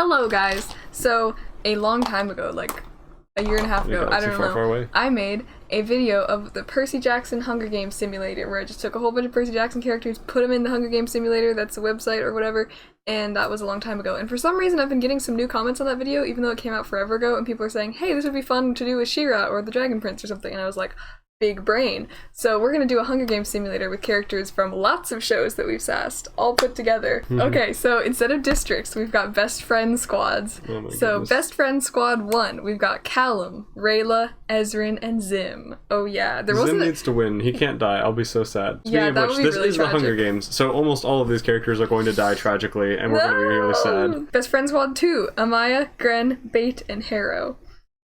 Hello guys! So, a long time ago, like a year and a half ago, I don't know, I made a video of the Percy Jackson Hunger Games simulator where I just took a whole bunch of Percy Jackson characters, put them in the Hunger Games simulator, that's a website or whatever, and that was a long time ago. And for some reason I've been getting some new comments on that video, even though it came out forever ago, and people are saying, hey, this would be fun to do with She-Ra or the Dragon Prince or something, and I was like, big brain. So we're gonna do a Hunger Games simulator with characters from lots of shows that we've sassed, all put together. Okay, so instead of districts, we've got best friend squads. So best friend squad 1, we've got Callum, Rayla, Ezrin, and Zim. Oh yeah, Zim needs to win. He can't die. I'll be so sad. Yeah, that would be this really is tragic. the Hunger Games, so almost all of these characters are going to die tragically, and we're going to be really sad. Best friend squad 2, Amaya, Gren, Bait, and Harrow.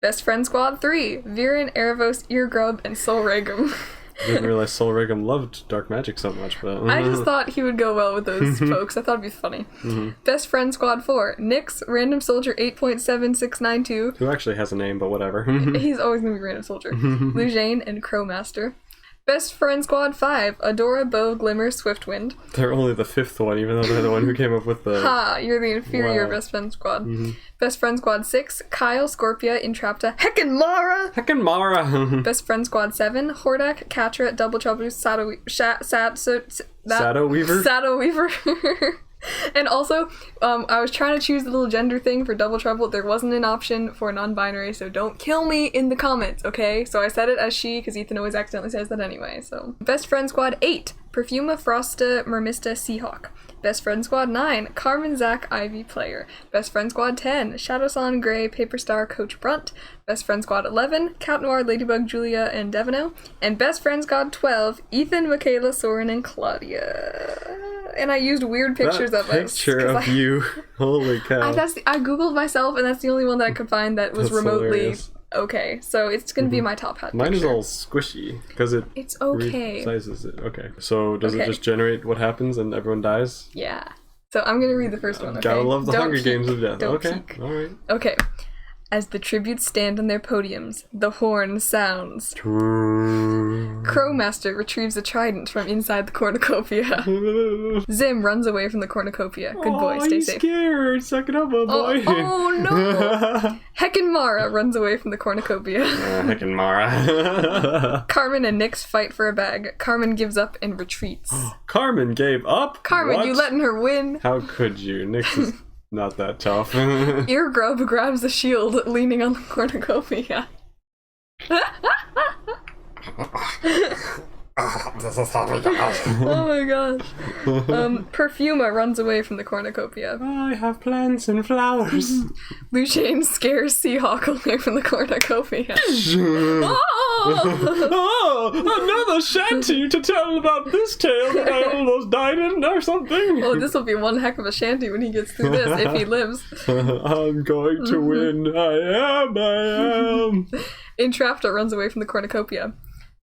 Best friend squad 3, Viren, Erebos, Eargrub, and Sol Regum. I didn't realize Sol Regum loved dark magic so much, but... I just thought he would go well with those folks. I thought it'd be funny. Best friend squad 4, Nyx, Random Soldier 8.7692. Who actually has a name, but whatever. He's always gonna be Random Soldier. Lujane, and Crowmaster. Best friend squad 5, Adora, Bow, Glimmer, Swiftwind. They're only the 5th one, even though they're the one who came up with the... Ha! You're the inferior best friend squad. Best friend squad 6, Kyle, Scorpia, Entrapta, Heckin' Mara! Heckin' Mara! Best friend squad 7, Hordak, Catra, Double Trouble, Shadow Weaver. Shadow Weaver. And also, I was trying to choose the little gender thing for Double Trouble. There wasn't an option for non-binary, so don't kill me in the comments, okay? So I said it as she, because Ethan always accidentally says that anyway, so. Best friend squad 8, Perfuma, Frosta, Mermista, Seahawk. Best friend squad 9, Carmen, Zach, Ivy, Player. Best friend squad 10, Shadowson, Gray, Paper Star, Coach Brunt. Best friend squad 11, Cat Noir, Ladybug, Julia, and Devino. And best friend squad 12, Ethan, Michaela, Soren, and Claudia. And I used weird pictures of us. Picture of you. Holy cow. I googled myself, and that's the only one that I could find that was remotely hilarious. Okay. So it's gonna be my top hat. Mine is all squishy because it's okay. Resizes it. Okay. So does it just generate what happens and everyone dies? Yeah. So I'm gonna read the first one. Okay. Gotta love the Hunger Games of Death. Okay. Peek. All right. Okay. As the tributes stand on their podiums, the horn sounds. Crowmaster retrieves a trident from inside the cornucopia. Zim runs away from the cornucopia. Good boy, stay safe. Scared. Suck it up, my boy. Oh no! Heckin' Mara runs away from the cornucopia. Heckin' Mara. Carmen and Nyx fight for a bag. Carmen gives up and retreats. Carmen gave up? Carmen, what? You letting her win? How could you? Nyx is not that tough. Eargrub grabs the shield, leaning on the cornucopia. Oh my gosh. Perfuma runs away from the cornucopia. I have plants and flowers. Luciane scares Seahawk away from the cornucopia. Oh, another shanty to tell about this tale that I almost died in or something. Oh, this will be one heck of a shanty when he gets through this, if he lives. I'm going to win. I am. Entrapta runs away from the cornucopia.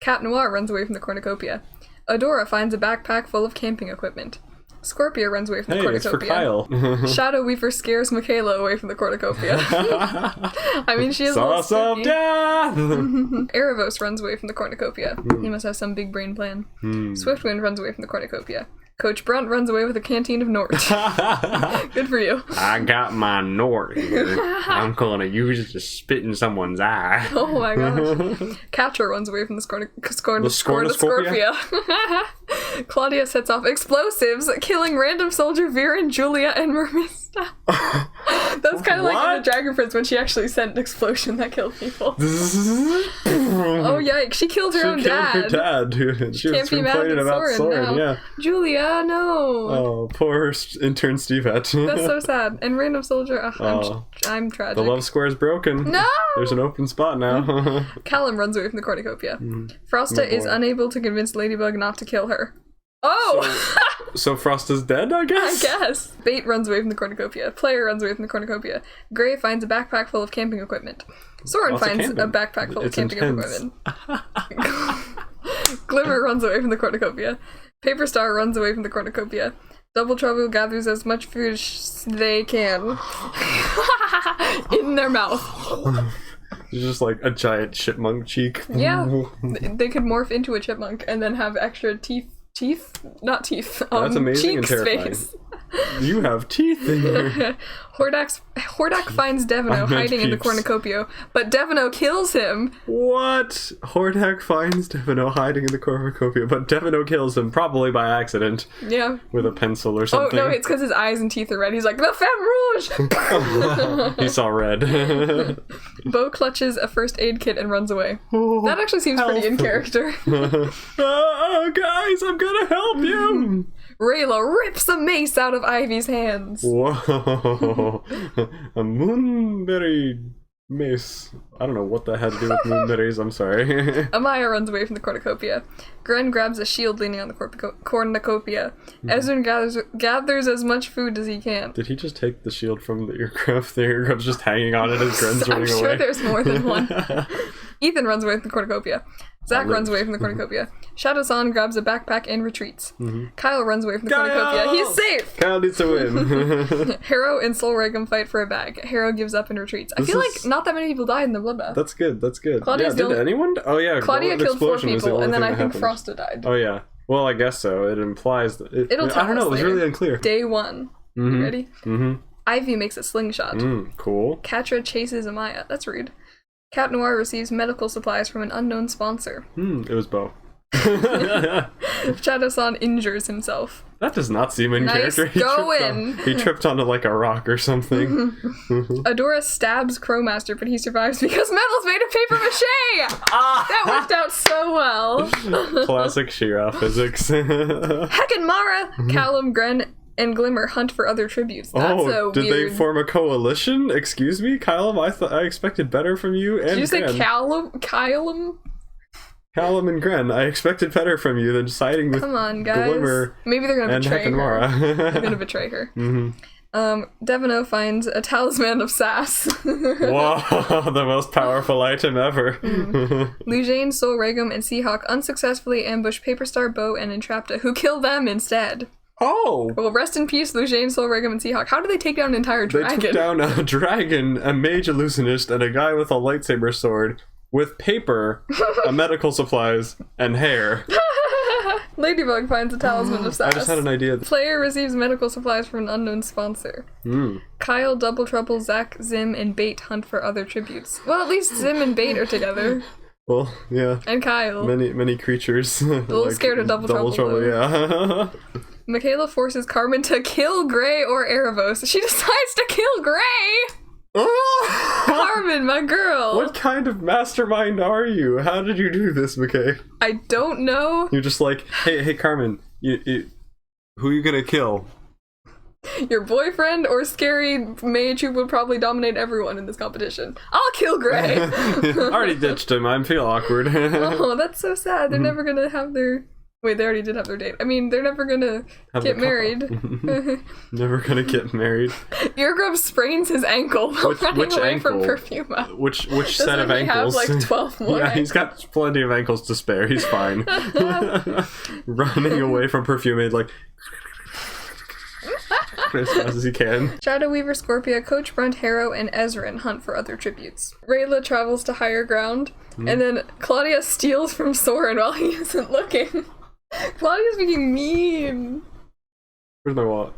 Cat Noir runs away from the cornucopia. Adora finds a backpack full of camping equipment. Scorpia runs away from the cornucopia. It's for Kyle. Shadow Weaver scares Michaela away from the cornucopia. I mean, she is Sauce of death! Erebos runs away from the cornucopia. He must have some big brain plan. Swiftwind runs away from the cornucopia. Coach Brunt runs away with a canteen of Nort. Good for you. I got my Nort here. I'm gonna use it to spit in someone's eye. Oh my gosh. Catra runs away from the Scornucopia. Claudia sets off explosives, killing Random Soldier, Viren, Julia, and Mermista. That's kind of like in the Dragon Prince when she actually sent an explosion that killed people. Oh yikes, she killed her own dad. Her dad, dude. She Can't was be mad complaining at about Soren, yeah. Julia, no. Oh, poor intern Stevette. That's so sad. And Random Soldier, I'm tragic. The love square is broken. No! There's an open spot now. Callum runs away from the cornucopia. Frosta is unable to convince Ladybug not to kill her. Oh! So Frosta's dead, I guess? I guess. Bait runs away from the cornucopia. Player runs away from the cornucopia. Gray finds a backpack full of camping equipment. Soren finds a backpack full of camping equipment. Glimmer runs away from the cornucopia. Paper Star runs away from the cornucopia. Double Trouble gathers as much food as they can in their mouth. It's just like a giant chipmunk cheek. Yeah. They could morph into a chipmunk and then have extra teeth. Not teeth. That's amazing cheek and terrifying. Space. You have teeth in your... Hordak finds Devino hiding in the cornucopia, but Devino kills him. What? Hordak finds Devino hiding in the cornucopia, but Devino kills him, probably by accident. Yeah. With a pencil or something. Oh, no, it's because his eyes and teeth are red. He's like, the femme rouge! He saw red. Bo clutches a first aid kit and runs away. That actually seems pretty in character. Oh, guys, I'm gonna help you! Rayla rips a mace out of Ivy's hands. Whoa. A moonberry mace. I don't know what that had to do with moonberries, I'm sorry. Amaya runs away from the cornucopia. Gren grabs a shield leaning on the cornucopia. Ezrin gathers as much food as he can. Did he just take the shield from the aircraft? The aircraft's just hanging on it as Gren's running away. I'm sure there's more than one. Ethan runs away from the cornucopia. Zach runs away from the cornucopia. Shadow-san grabs a backpack and retreats. Kyle runs away from the cornucopia. He's safe! Kyle needs to win. Harrow and Soul Regum fight for a bag. Harrow gives up and retreats. I feel like not that many people died in the bloodbath. That's good, that's good. Claudia's did anyone? Oh yeah, Claudia killed 4 people, and then I think Frosta died. Oh yeah. Well, I guess so. It implies that... It'll tell I don't know, us it was later. really unclear. Day 1. You ready? Ivy makes a slingshot. Cool. Katra chases Amaya. That's rude. Cat Noir receives medical supplies from an unknown sponsor. It was Bo. Shadow-san injures himself. That does not seem in character. He tripped onto like a rock or something. Adora stabs Crowmaster, but he survives because metal's made of paper mache! That worked out so well. Classic She-Ra physics. Heckin' Mara! Callum, Gren, and Glimmer hunt for other tributes. That's did they form a coalition? Excuse me, Callum? I expected better from you and Did you say Gren. Callum? Callum and Gren, I expected better from you than siding with Come on, guys. Glimmer. Maybe they're gonna betray her. They're gonna betray her. Devino finds a talisman of sass. Whoa, the most powerful item ever. Lujane, Soul Regum, and Seahawk unsuccessfully ambush Paperstar, Bo, and Entrapta, who kill them instead. Oh! Well, rest in peace, Lujane, Soul Regum, and Seahawk. How did they take down an entire dragon? They took down a dragon, a mage illusionist, and a guy with a lightsaber sword, with paper, a medical supplies, and hair. Ladybug finds a talisman of sass. I just had an idea. Player receives medical supplies from an unknown sponsor. Kyle, Double Trouble, Zach, Zim, and Bait hunt for other tributes. Well, at least Zim and Bait are together. Well, yeah. And Kyle. Many creatures. A little scared of Double Trouble, yeah. Michaela forces Carmen to kill Gray or Erebos. She decides to kill Gray! Carmen, my girl! What kind of mastermind are you? How did you do this, McKay? I don't know. You're just like, hey, Carmen, who are you gonna kill? Your boyfriend or scary mage who would probably dominate everyone in this competition. I'll kill Gray! Already ditched him, I feel awkward. Oh, that's so sad. They're never gonna have their... Wait, they already did have their date. I mean, they're never gonna get married. Never gonna get married. Eargrub sprains his ankle while running away ankle? from Perfuma. Which set of ankles? Have like 12 more. Yeah, he's got plenty of ankles to spare. He's fine. Running away from Perfuma, like as fast as he can. Shadow Weaver, Scorpia, Coach Brunt, Harrow, and Ezrin hunt for other tributes. Rayla travels to higher ground, and then Claudia steals from Soren while he isn't looking. Claudia's being mean. Where's my wallet?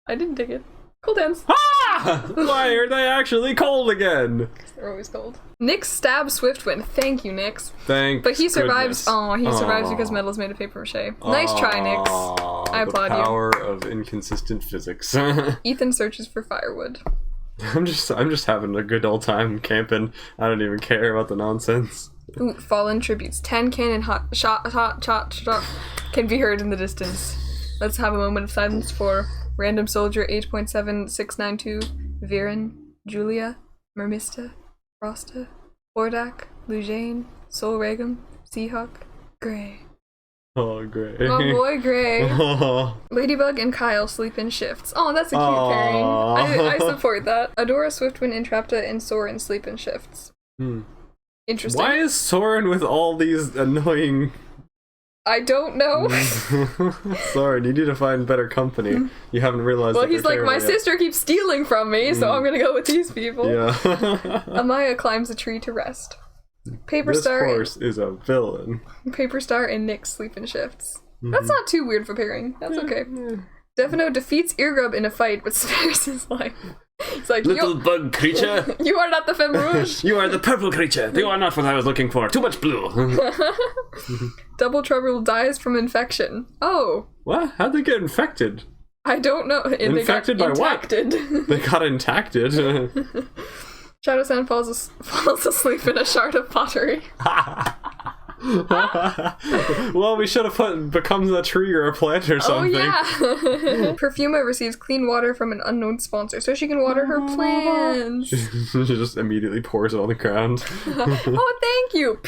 I didn't take it. Cold hands. Ah! Why are they actually cold again? They're always cold. Nyx stabs Swiftwind. Thank you, Nyx. Thanks. But he survives. Goodness. Oh, he survives because metal's made of paper mache. Nice try, Nyx. I applaud the power of inconsistent physics. Ethan searches for firewood. I'm just having a good old time camping. I don't even care about the nonsense. Ooh, fallen tributes. 10 cannon shot can be heard in the distance. Let's have a moment of silence for Random Soldier 8.7692, Viren, Julia, Mermista, Frosta, Hordak, Lujane, Soul Regum, Seahawk, Gray. Oh, Gray. Oh boy, Gray. Oh. Ladybug and Kyle sleep in shifts. Oh, that's a cute pairing. I support that. Adora, Swiftwind, Entrapta, and Soren sleep in shifts. Interesting. Why is Soren with all these annoying... I don't know. Soren, you need to find better company. You haven't realized. Well, he's like, my sister keeps stealing from me, so I'm gonna go with these people. Yeah. Amaya climbs a tree to rest. This horse is a villain. Paperstar and Nyx sleep in shifts. That's not too weird for pairing. That's okay. Defino defeats Eargrub in a fight, but spares his life. It's like, little bug creature. You are not the femme rouge. You are the purple creature. You are not what I was looking for. Too much blue. Double Trouble dies from infection. Oh. What? How'd they get infected? I don't know. Infected by what? They got intacted. Shadow-san falls asleep in a shard of pottery. Well, we should have becomes a tree or a plant or something. Oh, yeah. Perfuma receives clean water from an unknown sponsor, so she can water her plants. She just immediately pours it on the ground. Oh, thank you.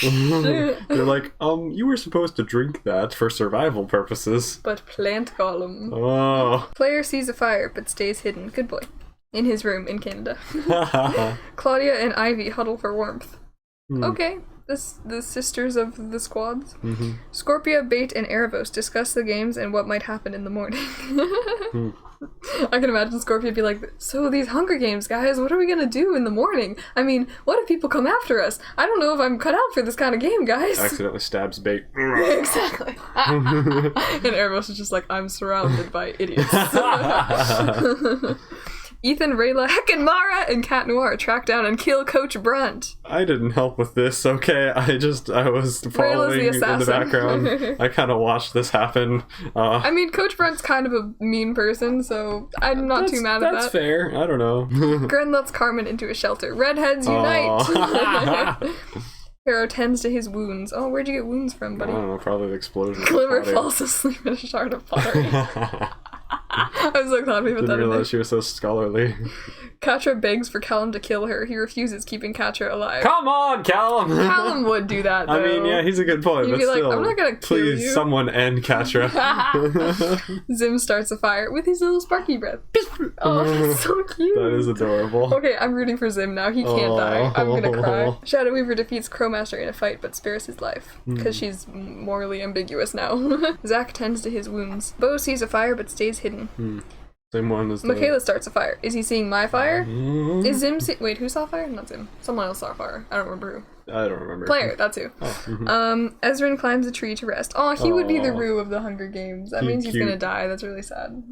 They're like, you were supposed to drink that for survival purposes. But plant column. Oh. Player sees a fire, but stays hidden. Good boy. In his room in Canada. Claudia and Ivy huddle for warmth. Okay. The sisters of the squads. Scorpia, Bait, and Erebos discuss the games and what might happen in the morning. I can imagine Scorpia be like, so these Hunger Games, guys, what are we gonna do in the morning? I mean, what if people come after us? I don't know if I'm cut out for this kind of game, guys. Accidentally stabs Bait. Exactly. And Erebos is just like, I'm surrounded by idiots. Ethan, Rayla, Heck, and Mara and Cat Noir track down and kill Coach Brunt. I didn't help with this, okay? I was following in the background. I kind of watched this happen. I mean, Coach Brunt's kind of a mean person, so I'm not too mad at that. That's fair. I don't know. Gren lets Carmen into a shelter. Redheads unite! Harrow tends to his wounds. Oh, where'd you get wounds from, buddy? I don't know, probably the explosion. Glimmer falls asleep in a shard of pottery. I'm so glad we put that in there. Didn't realize she was so scholarly. Katra begs for Callum to kill her. He refuses, keeping Katra alive. Come on, Callum! Callum would do that, though. I mean, yeah, he's a good boy, but still. I'm not gonna kill you. Please, someone end Katra. Zim starts a fire with his little sparky breath. Oh, that's so cute. That is adorable. Okay, I'm rooting for Zim now. He can't die. I'm gonna cry. Shadow Weaver defeats Crowmaster in a fight, but spares his life. Because she's morally ambiguous now. Zack tends to his wounds. Bo sees a fire, but stays hidden. Same one as Michaela starts a fire. Is he seeing my fire? Is Zim wait, who saw fire? Not Zim. Someone else saw fire. I don't remember who. I don't remember. Player, that's who. Ezrin climbs a tree to rest. Oh, he would be the Rue of the Hunger Games. That means he's gonna die. That's really sad.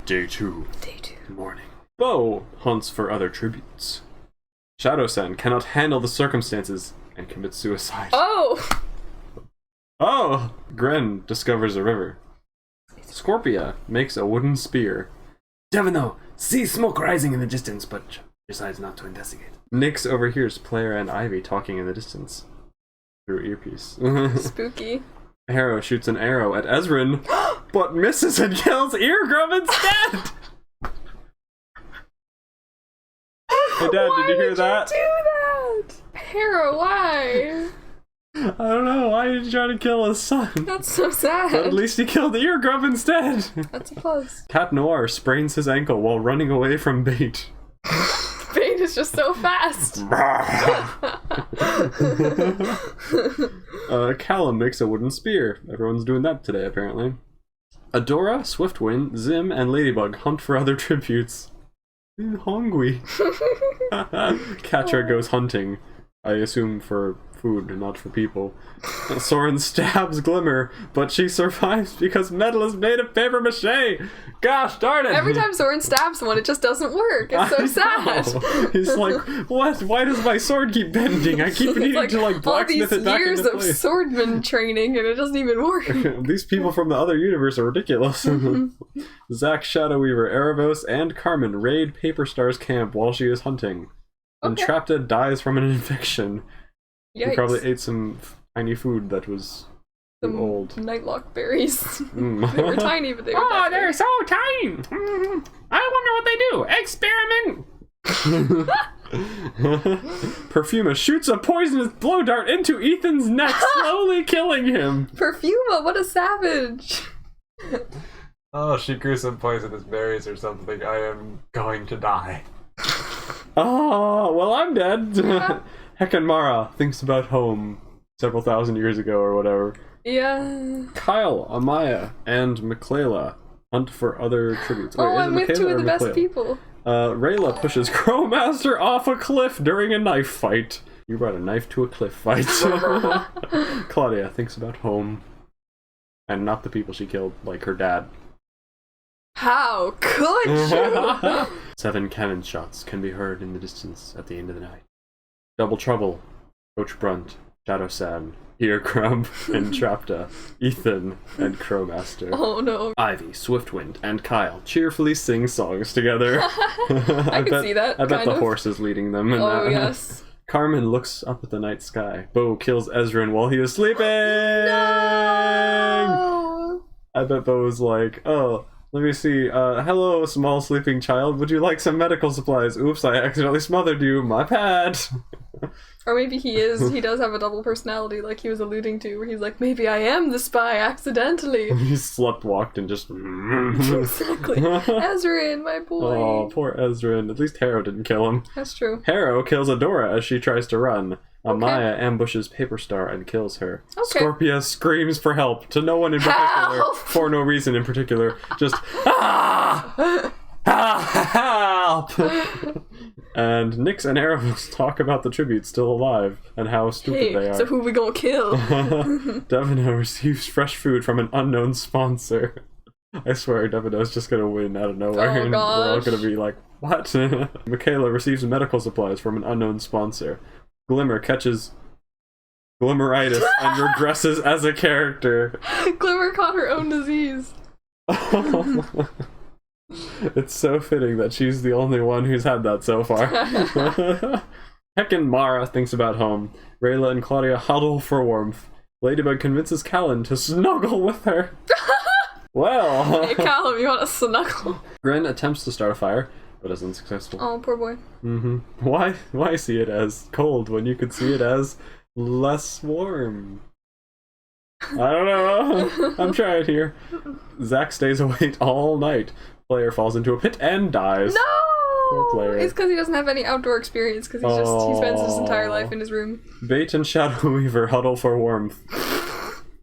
Day 2. Day 2. Morning. Bo hunts for other tributes. Shadow-san cannot handle the circumstances and commits suicide. Oh! Oh! Gren discovers a river. Scorpia makes a wooden spear. Devino sees smoke rising in the distance, but decides not to investigate. Nyx overhears Player and Ivy talking in the distance through earpiece. Spooky. Harrow shoots an arrow at Ezrin, but misses and kills Eargrub instead! Hey Dad, Why did you hear would that? You do that? Harrow, why? I don't know, why did you try to kill his son? That's so sad. But at least he killed Eargrub instead! That's a plus. Cat Noir sprains his ankle while running away from Bait. Bait is just so fast. Callum makes a wooden spear. Everyone's doing that today, apparently. Adora, Swiftwind, Zim, and Ladybug hunt for other tributes. Hungry. Katra goes hunting. I assume for food, not for people. Soren stabs Glimmer, but she survives because metal is made of paper mache. Gosh darn it! Every time Soren stabs one, it just doesn't work. It's so sad. He's like, what? Why does my sword keep bending? I keep needing to like blacksmith it back into place. All these years of swordman training, and it doesn't even work. These people from the other universe are ridiculous. Zack, Shadow Weaver, Erebos, and Carmen raid Paper Star's camp while she is hunting. Okay. Entrapta dies from an infection. Yikes. He probably ate some tiny food that was too old. Nightlock berries. They were tiny, but they were deadly. They're so tiny! I wonder what they do. Experiment! Perfuma shoots a poisonous blow dart into Ethan's neck, slowly killing him. Perfuma, what a savage! Oh, she grew some poisonous berries or something. I am going to die. Oh, well, I'm dead. Yeah. Heckin Mara thinks about home several thousand years ago or whatever. Yeah. Kyle, Amaya, and Michaela hunt for other tributes. Wait, I'm with two of the best people. Rayla pushes Crowmaster off a cliff during a knife fight. You brought a knife to a cliff fight. Claudia thinks about home. and not the people she killed, like her dad. How could you? 7 cannon shots can be heard in the distance at the end of the night. Double Trouble, Coach Brunt, Shadow Sam, Earcrumb, and Trapta, Ethan, and Crowmaster. Oh no. Ivy, Swiftwind, and Kyle cheerfully sing songs together. I can see that. I bet the of. horse is leading them. Oh, yes. Carmen looks up at the night sky. Bo kills Ezrin while he is sleeping! No! I bet Bo was like, oh, let me see. Hello, small sleeping child. Would you like some medical supplies? Oops, I accidentally smothered you. My bad. Or maybe he does have a double personality, like he was alluding to, where he's like, maybe I am the spy accidentally. He sleptwalked and just... Exactly. Ezrin, my boy. Oh, poor Ezrin. At least Harrow didn't kill him. That's true. Harrow kills Adora as she tries to run. Amaya ambushes Paper Star and kills her. Okay. Scorpia screams for help to no one in particular. Help! For no reason in particular. Just, ah! Help! And Nyx and Erebus talk about the tribute still alive and how stupid they are. So who we gonna kill? Devino receives fresh food from an unknown sponsor. I swear Devino's just gonna win out of nowhere, and we're all gonna be like, what? Michaela receives medical supplies from an unknown sponsor. Glimmer catches glimmeritis and regresses as a character. Glimmer caught her own disease. It's so fitting that she's the only one who's had that so far. Heckin' Mara thinks about home. Rayla and Claudia huddle for warmth. Ladybug convinces Callan to snuggle with her. Well. Hey Callum, you want to snuggle? Gren attempts to start a fire, but is unsuccessful. Oh, poor boy. Why see it as cold when you could see it as less warm? I don't know. I'm trying here. Zack stays awake all night. Player falls into a pit and dies. No! Poor Player. It's because he doesn't have any outdoor experience, because he spends his entire life in his room. Bait and Shadow Weaver huddle for warmth.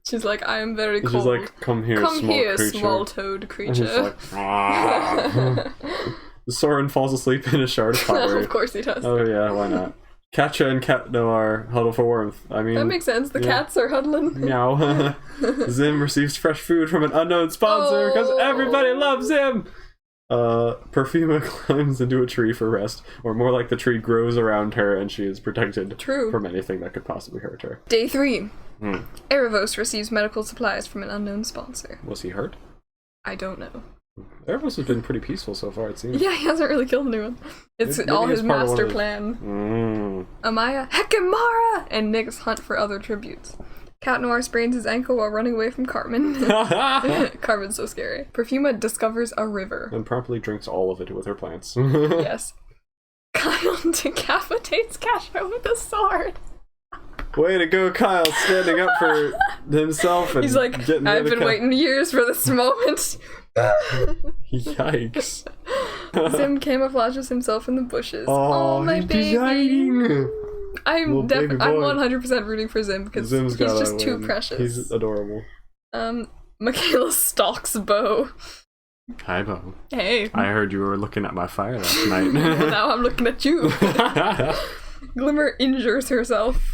She's like, I am very cold. She's like, come here, small toad creature. And he's like, ah. Soren falls asleep in a shard of pottery. Of course he does. Oh yeah, why not? Katja and Cat Noir huddle for warmth. I mean, that makes sense. The cats are huddling. Meow. Zim receives fresh food from an unknown sponsor because everybody loves him. Perfuma climbs into a tree for rest, or more like the tree grows around her and she is protected from anything that could possibly hurt her. Day 3. Erebos receives medical supplies from an unknown sponsor. Was he hurt? I don't know. Erebos has been pretty peaceful so far, it seems. Yeah, he hasn't really killed anyone. It's all his master plan. Amaya, Heckin' Mara, and Nyx hunt for other tributes. Cat Noir sprains his ankle while running away from Carmen. Carmen's so scary. Perfuma discovers a river. And promptly drinks all of it with her plants. Yes. Kyle decapitates Casho with a sword. Way to go, Kyle, standing up for himself and he's like, I've been waiting years for this moment. Yikes. Zim camouflages himself in the bushes. Oh, my baby. I'm 100% rooting for Zim because he's just too precious. He's adorable. Michaela stalks Bo. Hi, Bo. Hey. I heard you were looking at my fire last night. Now I'm looking at you. Glimmer injures herself.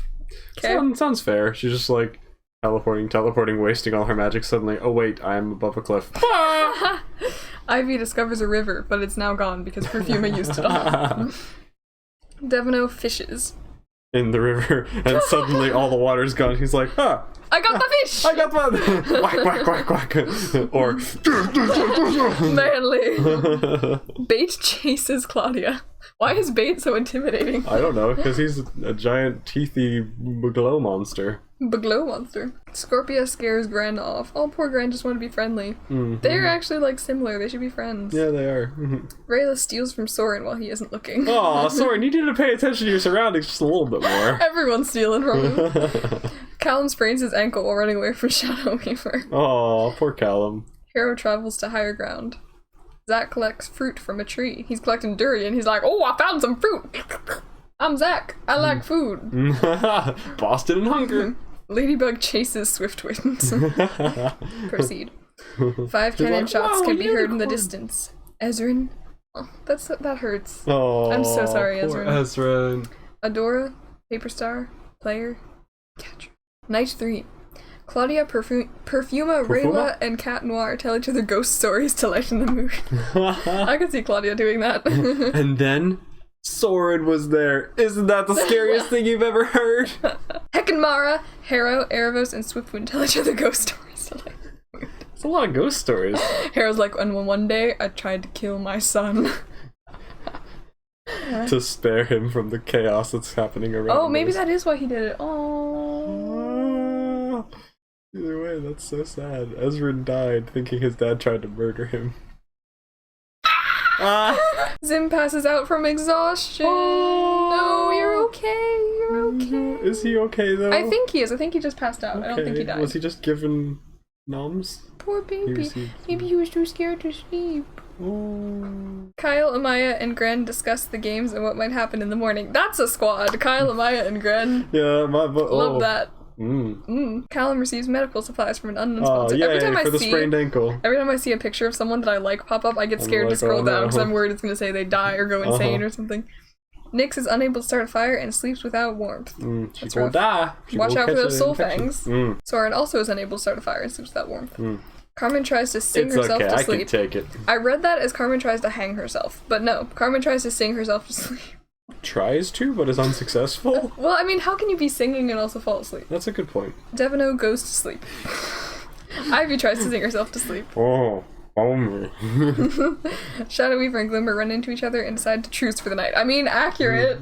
Sounds fair. She's just like teleporting, wasting all her magic. Suddenly, oh wait, I'm above a cliff. Ivy discovers a river, but it's now gone because Perfuma used it all. Devino fishes in the river, and suddenly all the water's gone. He's like, I got the fish! I got the whack, whack, whack, whack. Or manly. Bait chases Claudia. Why is Bait so intimidating? I don't know, because he's a giant teethy glow monster. Glow monster. Scorpia scares Gren off. Oh, poor Gren just want to be friendly. They're actually like similar. They should be friends. Yeah, they are. Rayla steals from Soren while he isn't looking. Aw, Soren, you need to pay attention to your surroundings just a little bit more. Everyone's stealing from him. Callum sprains his ankle while running away from Shadow Weaver. Oh, poor Callum. Harrow travels to higher ground. Zack collects fruit from a tree. He's collecting durian. He's like, oh, I found some fruit. I'm Zack. I like food. Boston and hunger. Ladybug chases Swiftwind. Proceed. 5 cannon shots can be heard in the distance. Ezrin. Oh, that hurts. Oh, I'm so sorry, poor Ezrin. Ezrin. Adora, Paper Star, Player, Catcher. Night 3. Claudia, Perfuma, Rayla, and Cat Noir tell each other ghost stories to lighten the mood. I could see Claudia doing that. And then Soren was there. Isn't that the scariest thing you've ever heard? Heckin' Mara, Harrow, Erebos, and Swiftwind tell each other ghost stories to lighten the mood. It's a lot of ghost stories. Harrow's like, and one day I tried to kill my son. To spare him from the chaos that's happening around. Oh, maybe that is why he did it. Oh. Either way, that's so sad. Ezrin died thinking his dad tried to murder him. Zim passes out from exhaustion. No, you're okay. You're okay. Is he okay though? I think he is. I think he just passed out. Okay. I don't think he died. Was he just given noms? Poor baby. Maybe he was too scared to sleep. Oh. Kyle, Amaya, and Gren discuss the games and what might happen in the morning. That's a squad. Kyle, Amaya, and Gren. Yeah, love that. Callum receives medical supplies from an unknown sponsor. Every time the sprained ankle. Every time I see a picture of someone that I like pop up, I get scared to scroll down because I'm worried it's going to say they die or go insane or something. Nyx is unable to start a fire and sleeps without warmth. She will die. Watch out for those soul fangs. Soren also is unable to start a fire and sleeps without warmth. Carmen tries to sing herself to sleep. I can take it. I read that as Carmen tries to hang herself, but no, Carmen tries to sing herself to sleep. Tries to, but is unsuccessful? Well, I mean, how can you be singing and also fall asleep? That's a good point. Devino goes to sleep. Ivy tries to sing herself to sleep. Oh, only. Shadow Weaver and Glimmer run into each other and decide to truce for the night. I mean, accurate.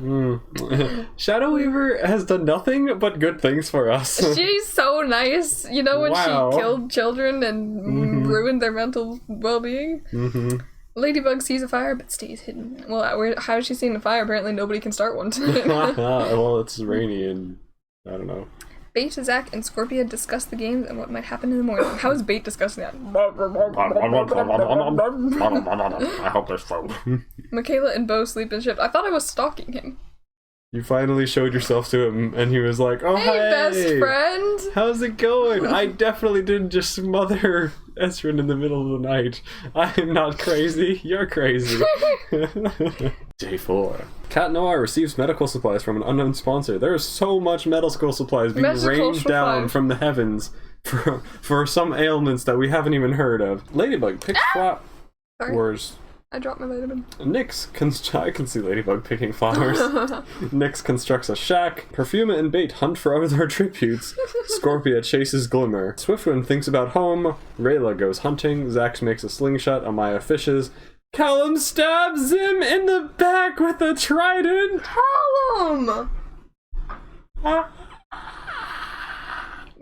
Shadow Weaver has done nothing but good things for us. She's so nice. You know when she killed children and ruined their mental well-being? Ladybug sees a fire but stays hidden. Well, how is she seeing the fire? Apparently nobody can start one tonight. Well, it's rainy and I don't know. Bait, Zach, and Scorpia discuss the games and what might happen in the morning. How is Bait discussing that? I hope they're slow. Michaela and Bo sleep in shift. I thought I was stalking him. You finally showed yourself to him, and he was like, "Oh, hey, best friend! How's it going? I definitely didn't just smother Ezrin in the middle of the night. I'm not crazy. You're crazy." Day 4. Cat Noir receives medical supplies from an unknown sponsor. There is so much medical supplies being rained down from the heavens for some ailments that we haven't even heard of. Ladybug picks flowers. I dropped my vitamin. I can see Ladybug picking flowers. Nyx constructs a shack. Perfuma and Bait hunt for other tributes. Scorpia chases Glimmer. Swiftwind thinks about home. Rayla goes hunting. Zax makes a slingshot. Amaya fishes. Callum stabs Zim in the back with a trident. Callum!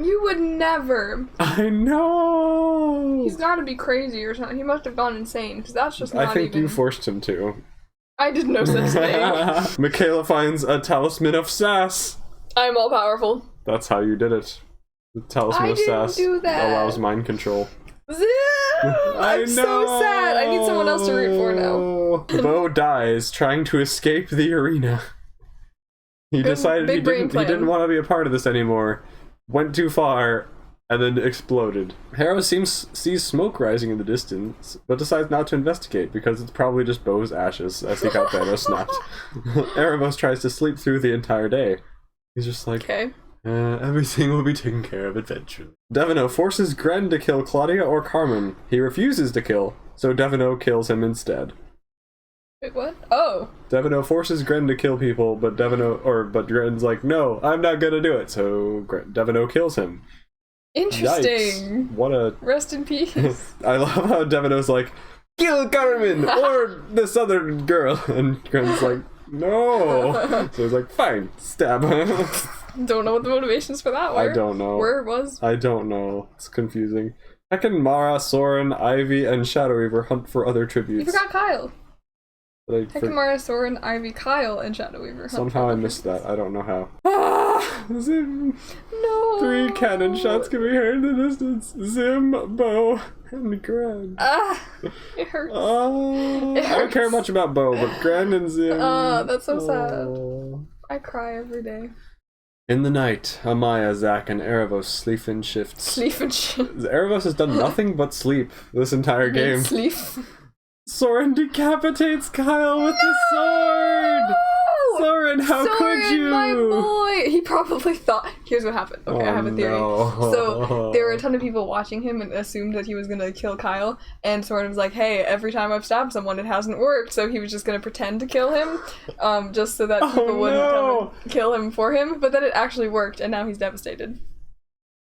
You would never. I know. He's got to be crazy or something. He must have gone insane because that's just not I think you forced him to. I did no such thing. Michaela finds a talisman of sass. I'm all powerful. That's how you did it. The talisman of sass allows mind control. I'm so sad. I need someone else to root for now. Bo dies trying to escape the arena. He decided he didn't want to be a part of this anymore. Went too far, and then exploded. Harrow sees smoke rising in the distance, but decides not to investigate because it's probably just Bo's ashes as he got Thanos snapped. Erebos tries to sleep through the entire day. He's just like, everything will be taken care of eventually. Devino forces Gren to kill Claudia or Carmen. He refuses to kill, so Devino kills him instead. Wait, what? Oh. Devino forces Gren to kill people, but Gren's like, no, I'm not gonna do it, so Devino kills him. Interesting. Yikes. What a... Rest in peace. I love how Devino's like, kill Carmen, or this other girl, and Gren's like, no. So he's like, fine, stab. Don't know what the motivations for that were. I don't know. Where it was. I don't know. It's confusing. Heckin, Mara, Soren, Ivy, and Shadow Weaver hunt for other tributes. You forgot Kyle. Hecamara, Soren, Ivy, Kyle, and Shadow Weaver. Somehow I missed that. I don't know how. Zim. No. 3 cannon shots can be heard in the distance. Zim, Bo, and Gren. It hurts. I don't care much about Bo, but Gren and Zim. That's so sad. I cry every day. In the night, Amaya, Zach, and Erebos sleep in shifts. Erebos has done nothing but sleep this entire game. Sleep. Soren decapitates Kyle with the sword! Soren, how could you? My boy! He probably thought... Here's what happened. Okay, I have a theory. No. So, there were a ton of people watching him and assumed that he was gonna kill Kyle, and Soren was like, hey, every time I've stabbed someone, it hasn't worked, so he was just gonna pretend to kill him, just so that people wouldn't come and kill him for him, but then it actually worked, and now he's devastated.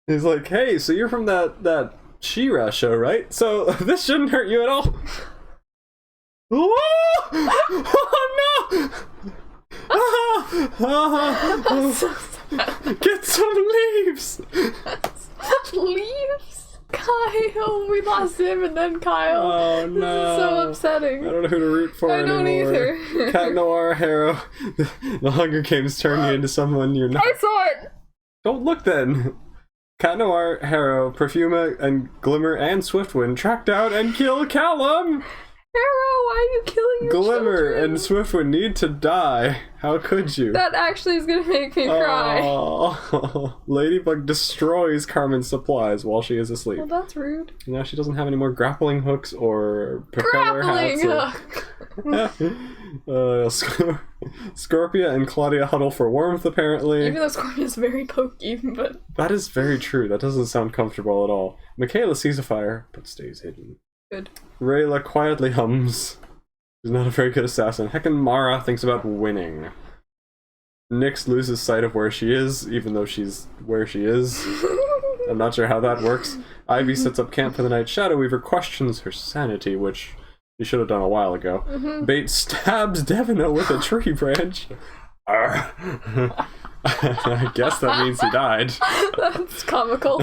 He's like, hey, so you're from that She-Ra show, right? So, this shouldn't hurt you at all. Oh no! Get some leaves! Leaves? Kyle! We lost him and then Kyle. Oh no. This is so upsetting. I don't know who to root for anymore. I don't either. Cat Noir, Harrow. The Hunger Games turned you into someone you're not. I saw it! Don't look then! Cat Noir, Harrow, Perfuma, and Glimmer and Swiftwind track down and kill Callum! Harrow, why are you killing your Glimmer children? and Swiftwind need to die. How could you? That actually is gonna make me cry. Oh, Ladybug destroys Carmen's supplies while she is asleep. Well, that's rude. Now she doesn't have any more grappling hooks or propeller hats. Scorpia and Claudia huddle for warmth, apparently. Even though Scorpia's very pokey, but... That is very true. That doesn't sound comfortable at all. Michaela sees a fire, but stays hidden. Good. Rayla quietly hums. She's not a very good assassin. Heckin' Mara thinks about winning. Nyx loses sight of where she is, even though she's where she is. I'm not sure how that works. Ivy sets up camp for the night. Shadow Weaver questions her sanity, which she should have done a while ago. Bait stabs Devino with a tree branch. I guess that means he died. That's comical.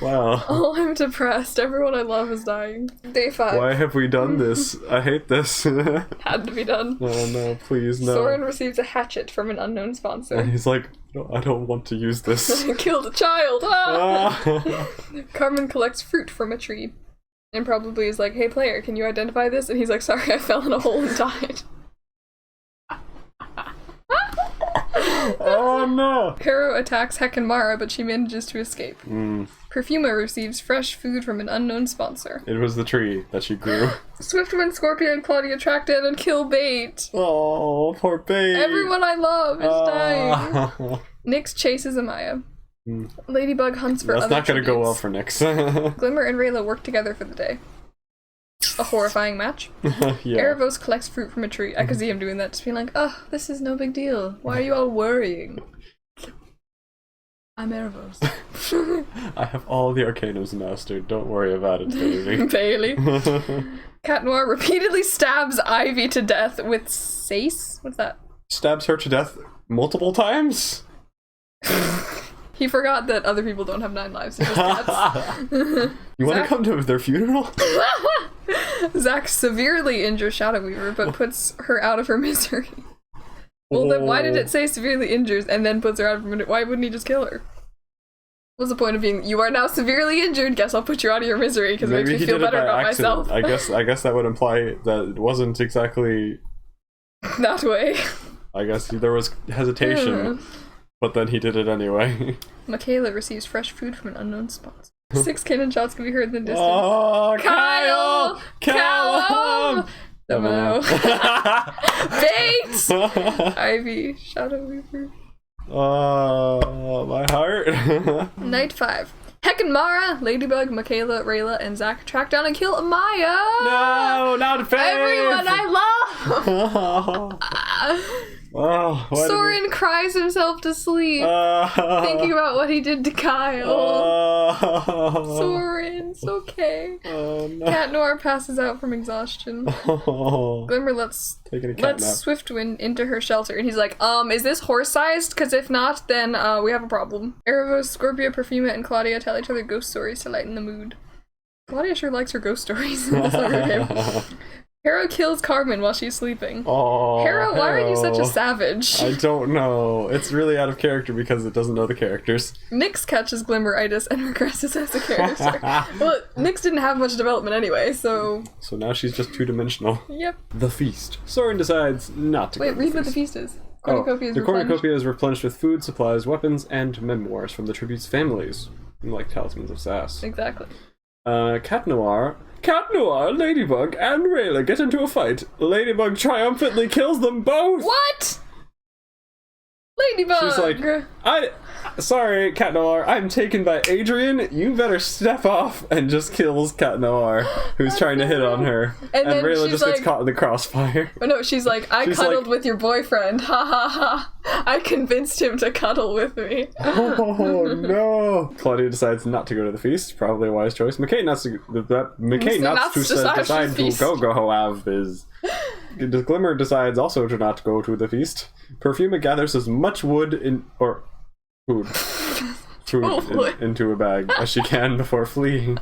Wow. Oh, I'm depressed. Everyone I love is dying. Day 5. Why have we done this? I hate this. Had to be done. Oh no, please no. Soren receives a hatchet from an unknown sponsor. And he's like, no, I don't want to use this. Killed a child! Ah! Carmen collects fruit from a tree. And probably is like, hey player, can you identify this? And he's like, sorry, I fell in a hole and died. Oh no! Harrow attacks Heckin' Mara, but she manages to escape. Perfuma receives fresh food from an unknown sponsor. It was the tree that she grew. Swiftwind, Scorpia, and Claudia track down and kill Bait. Oh, poor Bait. Everyone I love is dying. Nyx chases Amaya. Ladybug hunts for That's other not gonna tributes. go well for Nyx. Glimmer and Rayla work together for the day. A horrifying match. Yeah. Erebos collects fruit from a tree. I could see him doing that, just being like, oh, this is no big deal. Why are you all worrying? I'm Erebos. I have all the Arcanums mastered. Don't worry about it, baby. Bailey. Cat Noir repeatedly stabs Ivy to death with Sace? What's that? Stabs her to death multiple times? He forgot that other people don't have 9 lives, just cats. You want to come to their funeral? Zack severely injures Shadow Weaver, but puts her out of her misery. Well, then why did it say severely injures and then puts her out of her misery? Why wouldn't he just kill her? What's the point of being, you are now severely injured, guess I'll put you out of your misery, because it makes me feel better about myself. I guess that would imply that it wasn't exactly... that way. I guess there was hesitation, but then he did it anyway. Michaela receives fresh food from an unknown sponsor. 6 cannon shots can be heard in the distance. Oh, Kyle! Callum! Domino. Bait! Ivy. Shadow Weaver. Oh, my heart. Night 5. Heckin' Mara, Ladybug, Michaela, Rayla, and Zack track down and kill Amaya! No, not Faith! Everyone I love! Oh, Soren cries himself to sleep, thinking about what he did to Kyle. Soren, it's okay. Oh, no. Cat Noir passes out from exhaustion. Glimmer lets Swiftwind into her shelter, and he's like, is this horse-sized? Because if not, then we have a problem. Erebos, Scorpia, Perfuma, and Claudia tell each other ghost stories to lighten the mood. Claudia sure likes her ghost stories in this Hunger game. Harrow kills Carmen while she's sleeping. Oh, Harrow, why are you such a savage? I don't know. It's really out of character because it doesn't know the characters. Nyx catches Glimmeritis and regresses as a character. Well, Nyx didn't have much development anyway, so... So now she's just two-dimensional. Yep. The feast. Soren decides not to Wait, read what the feast is. The cornucopia is replenished with food, supplies, weapons, and memoirs from the tribute's families. Like Talismans of Sass. Exactly. Cat Noir Cat Noir, Ladybug, and Rayla get into a fight. Ladybug triumphantly kills them both! What? Ladybug! She's like, sorry, Cat Noir, I'm taken by Adrian. You better step off, and just kills Cat Noir, who's trying to hit on her. And Rayla just gets caught in the crossfire. Oh no, she's like, I cuddled with your boyfriend. Ha ha ha. I convinced him to cuddle with me. Oh no. Claudia decides not to go to the feast. Probably a wise choice. McKay nuts to decide to go have is. Glimmer decides also to not go to the feast. Perfuma gathers as much wood into a bag as she can before fleeing.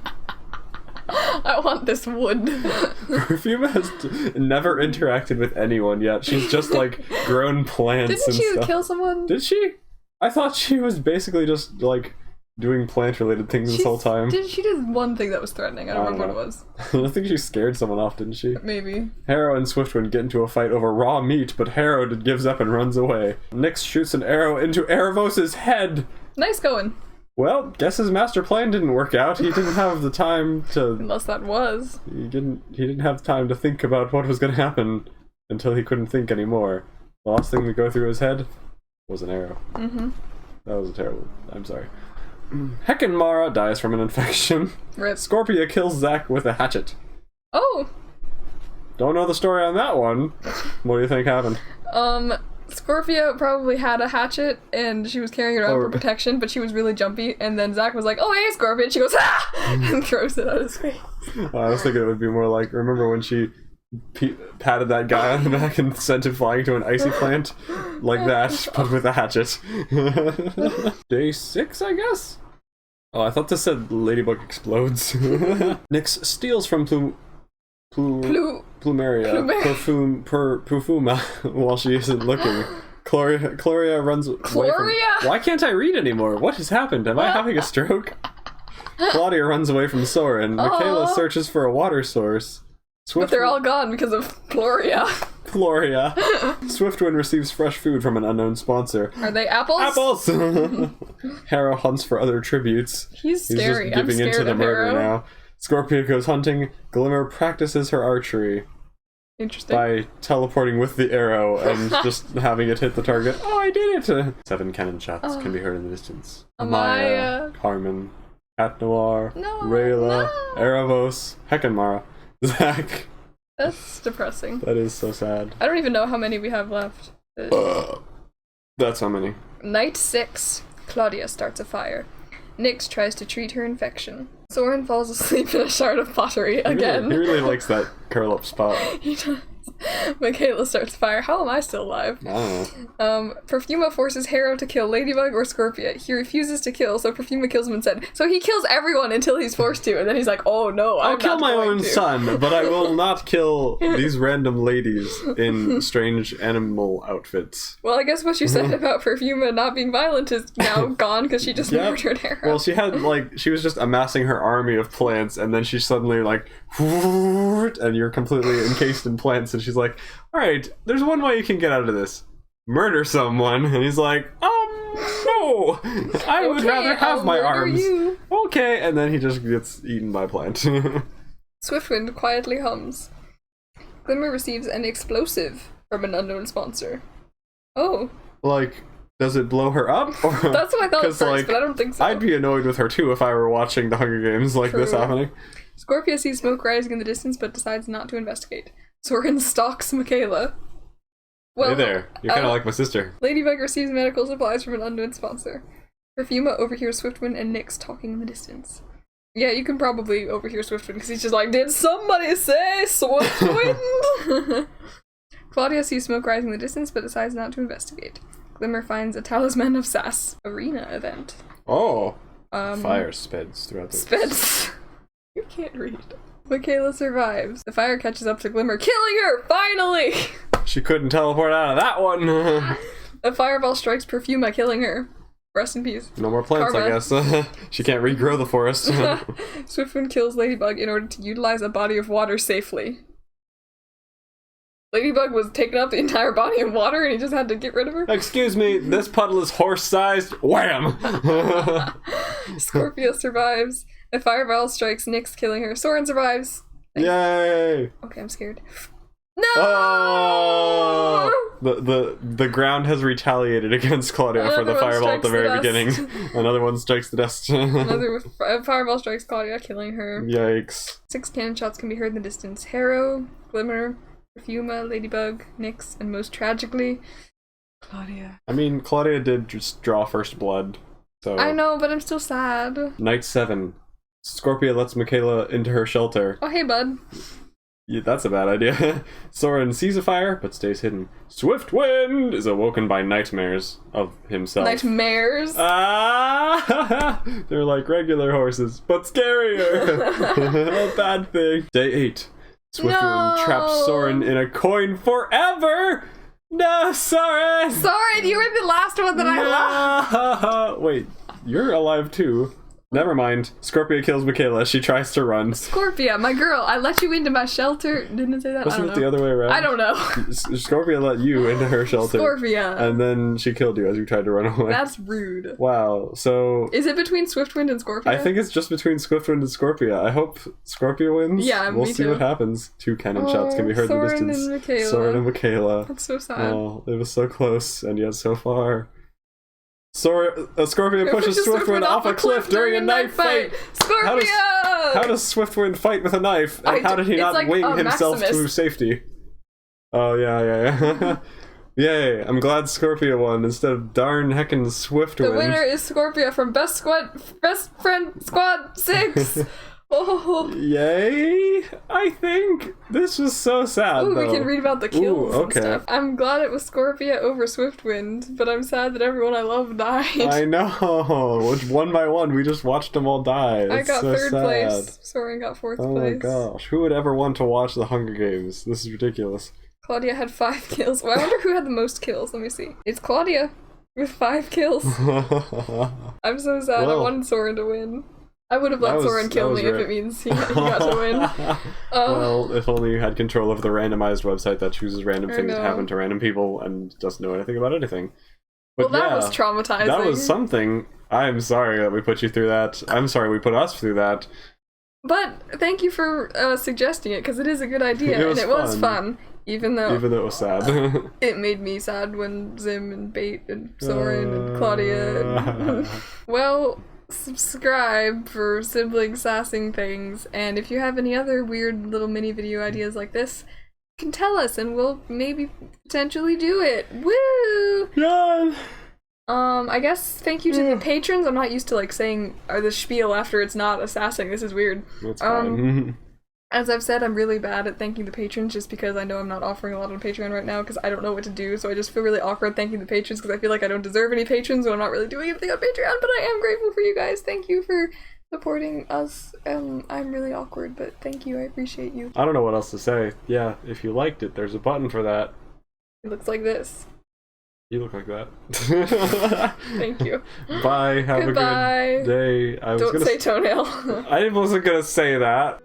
I want this wood. Perfuma has never interacted with anyone yet. She's just like grown plants. Didn't she kill someone? Did she? I thought she was basically just like doing plant-related things this whole time. She did one thing that was threatening. I don't remember what it was. I think she scared someone off, didn't she? Maybe. Harrow and Swiftwind get into a fight over raw meat, but Harrow gives up and runs away. Nyx shoots an arrow into Erebos' head. Nice going. Well, guess his master plan didn't work out. He didn't have the time to... Unless that was. He didn't have time to think about what was going to happen until he couldn't think anymore. The last thing to go through his head was an arrow. Mm-hmm. That was a terrible... I'm sorry. Heckin' Mara dies from an infection. Rip. Scorpia kills Zack with a hatchet. Oh! Don't know the story on that one. What do you think happened? Scorpia probably had a hatchet and she was carrying it around for protection, but she was really jumpy, and then Zack was like, oh hey Scorpia, and she goes, ah! And throws it at his face. I was thinking it would be more like, remember when she patted that guy on the back and sent him flying to an icy plant? Like that, but with a hatchet. Day 6, I guess? Oh, I thought this said Ladybug explodes. Nyx steals from Plumeria Perfuma while she isn't looking. Gloria runs away from... Why can't I read anymore? What has happened? Am I having a stroke? Claudia runs away from Soren. Michaela searches for a water source. But they're all gone because of Gloria. Swiftwind receives fresh food from an unknown sponsor. Are they apples? Apples! Harrow hunts for other tributes. He's scary. He's just giving into the murder Harrow. now. Scorpia goes hunting. Glimmer practices her archery. Interesting. By teleporting with the arrow and just having it hit the target. Oh, I did it! 7 cannon shots can be heard in the distance. Amaya, Carmen, Cat Noir, Rayla, Erebos, Heckin' Mara, Zack. That's depressing. That is so sad. I don't even know how many we have left. That's how many. Night 6. Claudia starts a fire. Nyx tries to treat her infection. Soren falls asleep in a shard of pottery again. He really likes that curl up spot. He does. Michaela starts fire. How am I still alive? I don't know. Perfuma forces Harrow to kill Ladybug or Scorpia. He refuses to kill, so Perfuma kills him instead. So he kills everyone until he's forced to, and then he's like, oh no, I'll kill my own son, but I will not kill these random ladies in strange animal outfits. Well, I guess what you said about Perfuma not being violent is now gone because she just murdered Harrow. Well, she was just amassing her army of plants, and then she suddenly and you're completely encased in plants, and she's like, alright, there's one way you can get out of this. Murder someone. And he's like, no! I would rather have my arms. You. Okay, and then he just gets eaten by a plant. Swiftwind quietly hums. Glimmer receives an explosive from an unknown sponsor. Oh. Does it blow her up? Or, that's what I thought at first, but I don't think so. I'd be annoyed with her too if I were watching the Hunger Games this happening. Scorpia sees smoke rising in the distance, but decides not to investigate. Soren stalks Michaela. Well, hey there, you're kind of like my sister. Ladybug receives medical supplies from an unknown sponsor. Perfuma overhears Swiftwind and Nyx talking in the distance. Yeah, you can probably overhear Swiftwind because he's just like, did somebody say Swiftwind? Claudia sees smoke rising in the distance, but decides not to investigate. Glimmer finds a Talisman of Sass arena event. Oh! Fire speds throughout the... Speds. You can't read. Michaela survives. The fire catches up to Glimmer, killing her! Finally! She couldn't teleport out of that one! A fireball strikes Perfuma, killing her. Rest in peace. No more plants, Karma. I guess. She can't regrow the forest. Swiftwind kills Ladybug in order to utilize a body of water safely. Ladybug was taking up the entire body of water and he just had to get rid of her? Excuse me, this puddle is horse-sized. Wham! Scorpia survives. A fireball strikes Nyx, killing her. Soren survives. Yay! Okay, I'm scared. No! Oh! The ground has retaliated against Claudia for the fireball at the very beginning. Another one strikes the dust. Another fireball strikes Claudia, killing her. Yikes. 6 cannon shots can be heard in the distance. Harrow, Glimmer, Perfuma, Ladybug, Nyx, and most tragically, Claudia. I mean, Claudia did just draw first blood, so... I know, but I'm still sad. Night 7. Scorpia lets Michaela into her shelter. Oh, hey, bud. Yeah, that's a bad idea. Soren sees a fire, but stays hidden. Swiftwind is awoken by nightmares of himself. Nightmares? Ah! They're like regular horses, but scarier. A bad thing. Day 8. Swiftwind traps Soren in a coin forever! No, Soren! Soren, you were the last one that I loved! Wait, you're alive too. Never mind. Scorpia kills Michaela. She tries to run. Scorpia, my girl, I let you into my shelter. Didn't it say that? Wasn't it the other way around? I don't know. Scorpia let you into her shelter. Scorpia. And then she killed you as you tried to run away. That's rude. Wow, so... Is it between Swiftwind and Scorpia? I think it's just between Swiftwind and Scorpia. I hope Scorpia wins. Yeah, we'll see what happens. 2 cannon shots can be heard in the distance. And Michaela. Soren and Michaela. That's so sad. Oh, it was so close, and yet so far. Scorpia pushes Swiftwind off a cliff during a knife fight. Scorpia! How does Swiftwind fight with a knife? And how did he not wing himself to safety? Oh, yeah. Yay, I'm glad Scorpia won instead of darn heckin' Swiftwind. The winner is Scorpia from Best Friend Squad 6! Oh. Yay! I think this was so sad. Ooh, though. we can read about the kills and stuff. I'm glad it was Scorpia over Swiftwind, but I'm sad that everyone I love died. I know. Which one by one, we just watched them all die. I got so 3rd sad. place. Soren got 4th place. Oh my gosh, who would ever want to watch the Hunger Games? This is ridiculous. Claudia had 5 kills. Well, I wonder who had the most kills. Let me see. It's Claudia with 5 kills. I'm so sad. I wanted Soren to win. I would have let Soren kill me if it means he got to win. Well, if only you had control of the randomized website that chooses random things that happen to random people and doesn't know anything about anything. But well, that was traumatizing. That was something. I'm sorry that we put you through that. I'm sorry we put us through that. But thank you for suggesting it, because it is a good idea, and it was fun. Even though it was sad. It made me sad when Zim and Bait and Soren and Claudia and... Well... Subscribe for sibling sassing things, and if you have any other weird little mini video ideas like this, you can tell us and we'll maybe potentially do it. Woo! Yeah. I guess thank you to the patrons. I'm not used to like saying the spiel after it's not a sassing. This is weird. That's fine. As I've said, I'm really bad at thanking the patrons just because I know I'm not offering a lot on Patreon right now because I don't know what to do, so I just feel really awkward thanking the patrons because I feel like I don't deserve any patrons and I'm not really doing anything on Patreon, but I am grateful for you guys. Thank you for supporting us. I'm really awkward, but thank you. I appreciate you. I don't know what else to say. Yeah, if you liked it, there's a button for that. It looks like this. You look like that. Thank you. Bye. Have Goodbye. a good day. Don't say toenail. I wasn't gonna say that.